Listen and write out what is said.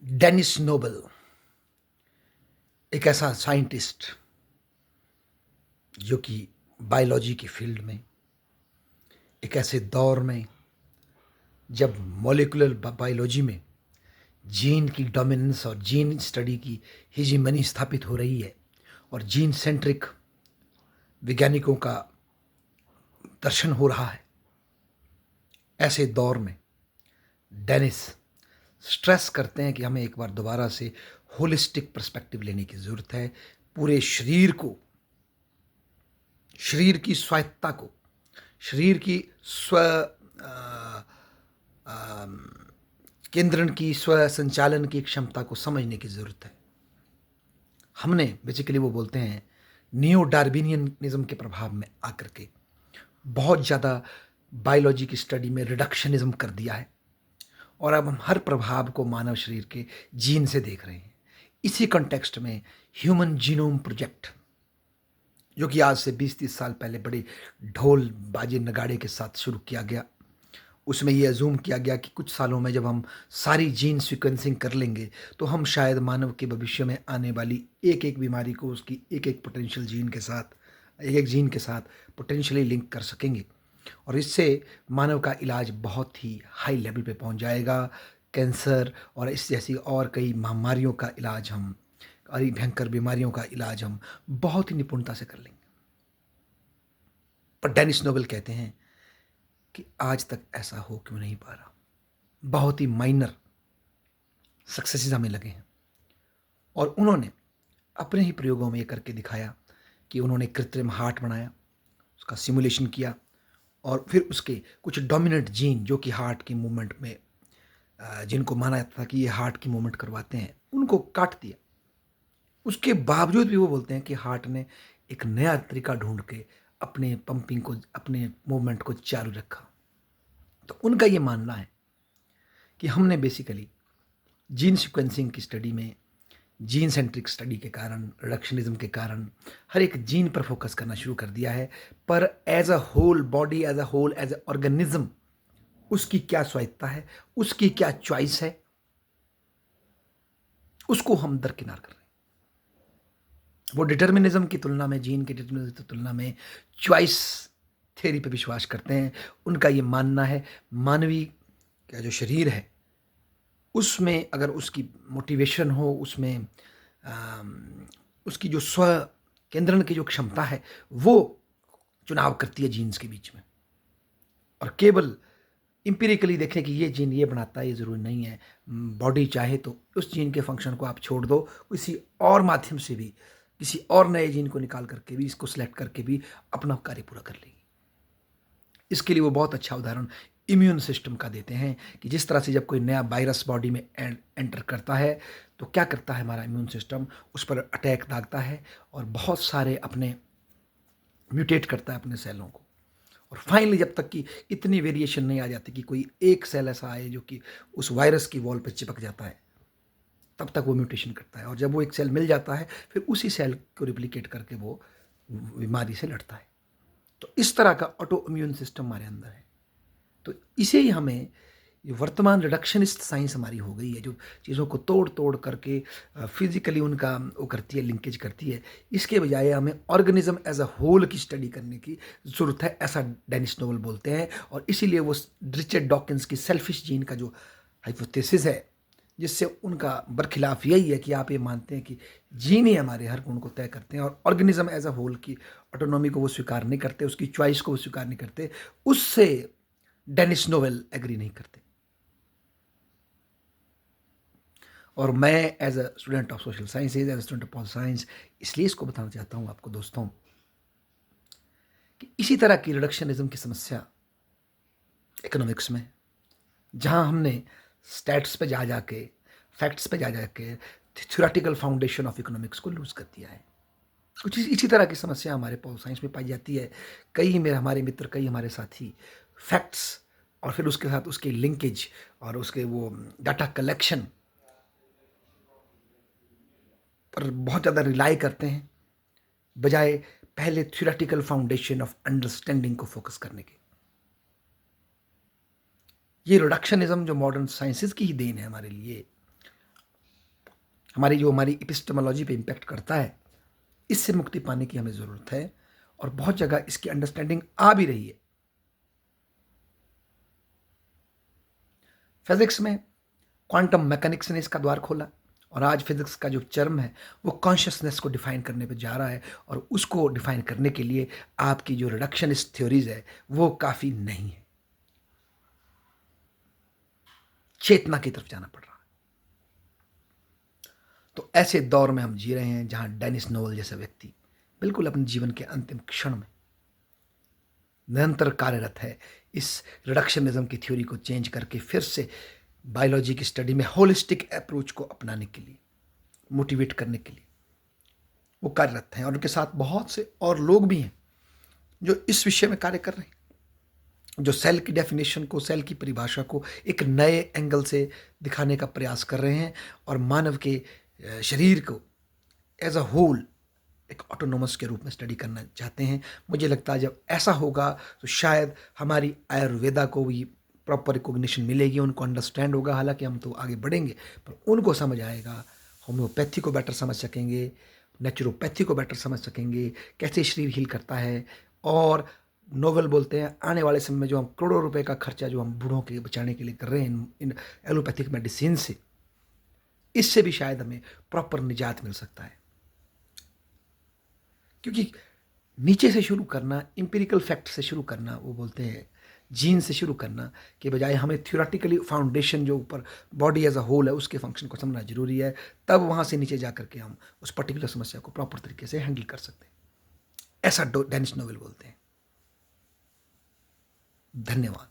Dennis Nobel एक ऐसा scientist जो कि बायोलॉजी की फील्ड में एक ऐसे दौर में जब मॉलिक्यूलर बायोलॉजी में जीन की डोमिनेंस और जीन स्टडी की हिजीमनी स्थापित हो रही है और जीन सेंट्रिक वैज्ञानिकों का दर्शन हो रहा है। ऐसे दौर में डेनिस स्ट्रेस करते हैं कि हमें एक बार दोबारा से होलिस्टिक पर्सपेक्टिव लेने की ज़रूरत है। पूरे शरीर की स्वायत्ता को, शरीर की स्व केंद्रण की, स्व संचालन की क्षमता को समझने की ज़रूरत है। हमने बेसिकली वो बोलते हैं नियो डार्विनियनिज्म के प्रभाव में आकर के बहुत ज़्यादा बायोलॉजी की स्टडी में रिडक्शनिज्म कर दिया है और अब हम हर प्रभाव को मानव शरीर के जीन से देख रहे हैं। इसी कॉन्टेक्स्ट में ह्यूमन जीनोम प्रोजेक्ट, जो कि आज से 20-30 साल पहले बड़े ढोल बाजे नगाड़े के साथ शुरू किया गया, उसमें ये अजूम किया गया कि कुछ सालों में जब हम सारी जीन सीक्वेंसिंग कर लेंगे तो हम शायद मानव के भविष्य में आने वाली एक एक बीमारी को उसकी एक एक पोटेंशियल जीन के साथ, एक एक जीन के साथ पोटेंशियली लिंक कर सकेंगे और इससे मानव का इलाज बहुत ही हाई लेवल पे पहुंच जाएगा। कैंसर और इस जैसी और कई महामारियों का इलाज हम, और भयंकर बीमारियों का इलाज हम बहुत ही निपुणता से कर लेंगे। पर डेनिस नोबल कहते हैं कि आज तक ऐसा हो क्यों नहीं पा रहा। बहुत ही माइनर सक्सेसेस हमें लगे हैं और उन्होंने अपने ही प्रयोगों में ये करके दिखाया कि उन्होंने कृत्रिम हार्ट बनाया, उसका सिमुलेशन किया और फिर उसके कुछ डोमिनेंट जीन जो कि हार्ट की मूवमेंट में, जिनको माना जाता था कि ये हार्ट की मूवमेंट करवाते हैं, उनको काट दिया। उसके बावजूद भी वो बोलते हैं कि हार्ट ने एक नया तरीका ढूंढ के अपने पंपिंग को, अपने मूवमेंट को चालू रखा। तो उनका ये मानना है कि हमने बेसिकली जीन सीक्वेंसिंग की स्टडी में, जीन सेंट्रिक स्टडी के कारण, रिडक्शनिज्म के कारण हर एक जीन पर फोकस करना शुरू कर दिया है, पर as a whole body, as a whole, as a organism उसकी क्या स्वायत्ता है, उसकी क्या चॉइस है, उसको हम दरकिनार कर रहे हैं। वो डिटर्मिनिज्म की तुलना में, जीन के डिटर्मिनिज्म की तुलना में चॉइस थ्योरी पे विश्वास करते हैं। उनका ये मानना है मानवीय का जो शरीर है उसमें अगर उसकी मोटिवेशन हो, उसमें उसकी जो स्व केंद्रण की जो क्षमता है वो चुनाव करती है जीन्स के बीच में। और केवल इंपीरिकली देखें कि ये जीन ये बनाता है, ये ज़रूरी नहीं है। बॉडी चाहे तो उस जीन के फंक्शन को आप छोड़ दो, किसी और माध्यम से भी, किसी और नए जीन को निकाल करके भी, इसको सेलेक्ट करके भी अपना कार्य पूरा कर लेगी। इसके लिए वो बहुत अच्छा उदाहरण इम्यून सिस्टम का देते हैं कि जिस तरह से जब कोई नया वायरस बॉडी में एंटर करता है तो क्या करता है हमारा इम्यून सिस्टम, उस पर अटैक दागता है और बहुत सारे अपने म्यूटेट करता है अपने सेलों को। और फाइनली जब तक कि इतनी वेरिएशन नहीं आ जाती कि कोई एक सेल ऐसा आए जो कि उस वायरस की वॉल पर चिपक जाता है, तब तक वो म्यूटेशन करता है। और जब वो एक सेल मिल जाता है फिर उसी सेल को रिप्लिकेट करके वो बीमारी से लड़ता है। तो इस तरह का ऑटो इम्यून सिस्टम हमारे अंदर है। तो इसे ही हमें, ये वर्तमान रिडक्शनिस्ट साइंस हमारी हो गई है जो चीज़ों को तोड़ तोड़ करके फिजिकली उनका वो करती है, लिंकेज करती है। इसके बजाय हमें ऑर्गेनिज्म एज अ होल की स्टडी करने की ज़रूरत है, ऐसा डेनिस नोबल बोलते हैं। और इसीलिए वो रिचर्ड डॉकिंस की सेल्फिश जीन का जो हाइपोथेसिस है, जिससे उनका बरखिलाफ यही है कि आप ये मानते हैं कि जीन ही हमारे हर गुण को तय करते हैं और ऑर्गेनिज्म एज अ होल की ऑटोनॉमी को वो स्वीकार नहीं करते, उसकी चॉइस को वो स्वीकार नहीं करते, उससे डेनिस नोवेल एग्री नहीं करते। और मैं as a student of social sciences, as a student of pol science, इसलिए इसको बताना चाहता हूँ आपको दोस्तों कि इसी तरह की रिडक्शनिज्म की समस्या इकोनॉमिक्स में, जहाँ हमने स्टैट्स पे जा जाके, फैक्ट्स पे जा जाके थ्योरेटिकल फाउंडेशन ऑफ इकोनॉमिक्स को लूज कर दिया है। कुछ इसी तरह की समस्या हमारे पॉल साइंस में पाई जाती है। कई मेरे हमारे मित्र, कई हमारे साथी फैक्ट्स और फिर उसके साथ उसके लिंकेज और उसके वो डाटा कलेक्शन पर बहुत ज़्यादा रिलाई करते हैं, बजाय पहले थ्योरेटिकल फाउंडेशन ऑफ अंडरस्टैंडिंग को फोकस करने के। ये रिडक्शनिज्म जो मॉडर्न साइंसेस की ही देन है हमारे लिए, हमारी एपिस्टेमोलॉजी पे इम्पैक्ट करता है, इससे मुक्ति पाने की हमें ज़रूरत है और बहुत जगह इसकी अंडरस्टैंडिंग आ भी रही है। फिज़िक्स में क्वांटम मैकेनिक्स ने इसका द्वार खोला और आज फिज़िक्स का जो चरम है, वो कॉन्शियसनेस को डिफ़ाइन करने पे जा रहा है और उसको डिफ़ाइन करने के लिए आपकी जो रिडक्शनिस्ट थ्योरीज़ है, वो काफ़ी नहीं है। चेतना की तरफ जाना पड़ रहा है। तो ऐसे दौर में हम जी रहे हैं जहां डेनिस नोवेल जैसा व्यक्ति बिल्कुल अपने जीवन के अंतिम क्षण में निरंतर कार्यरत है इस रिडक्शनिज्म की थ्योरी को चेंज करके फिर से बायोलॉजी की स्टडी में होलिस्टिक अप्रोच को अपनाने के लिए, मोटिवेट करने के लिए वो कार्यरत हैं और उनके साथ बहुत से और लोग भी हैं जो इस विषय में कार्य कर रहे हैं, जो सेल की डेफिनेशन को, सेल की परिभाषा को एक नए एंगल से दिखाने का प्रयास कर रहे हैं और मानव के शरीर को एज अ होल एक ऑटोनोमस के रूप में स्टडी करना चाहते हैं। मुझे लगता है जब ऐसा होगा तो शायद हमारी आयुर्वेदा को भी प्रॉपर रिकॉग्निशन मिलेगी, उनको अंडरस्टैंड होगा। हालांकि हम तो आगे बढ़ेंगे पर उनको समझ आएगा, होम्योपैथी को बेटर समझ सकेंगे, नेचुरोपैथी को बेटर समझ सकेंगे, कैसे शरीर हील करता है। और नोवेल बोलते हैं आने वाले समय में जो हम करोड़ों रुपए का खर्चा जो हम बूढ़ों के बचाने के लिए कर रहे हैं इन एलोपैथिक मेडिसिन से, इससे भी शायद हमें प्रॉपर निजात मिल सकता है। क्योंकि नीचे से शुरू करना, इंपिरिकल फैक्ट से शुरू करना, वो बोलते हैं जीन से शुरू करना के बजाय हमें थ्योरेटिकली फाउंडेशन जो ऊपर बॉडी एज अ होल है उसके फंक्शन को समझना जरूरी है। तब वहाँ से नीचे जा करके हम उस पर्टिकुलर समस्या को प्रॉपर तरीके से हैंडल कर सकते हैं। ऐसा डेनिस नोवेल बोलते हैं। धन्यवाद।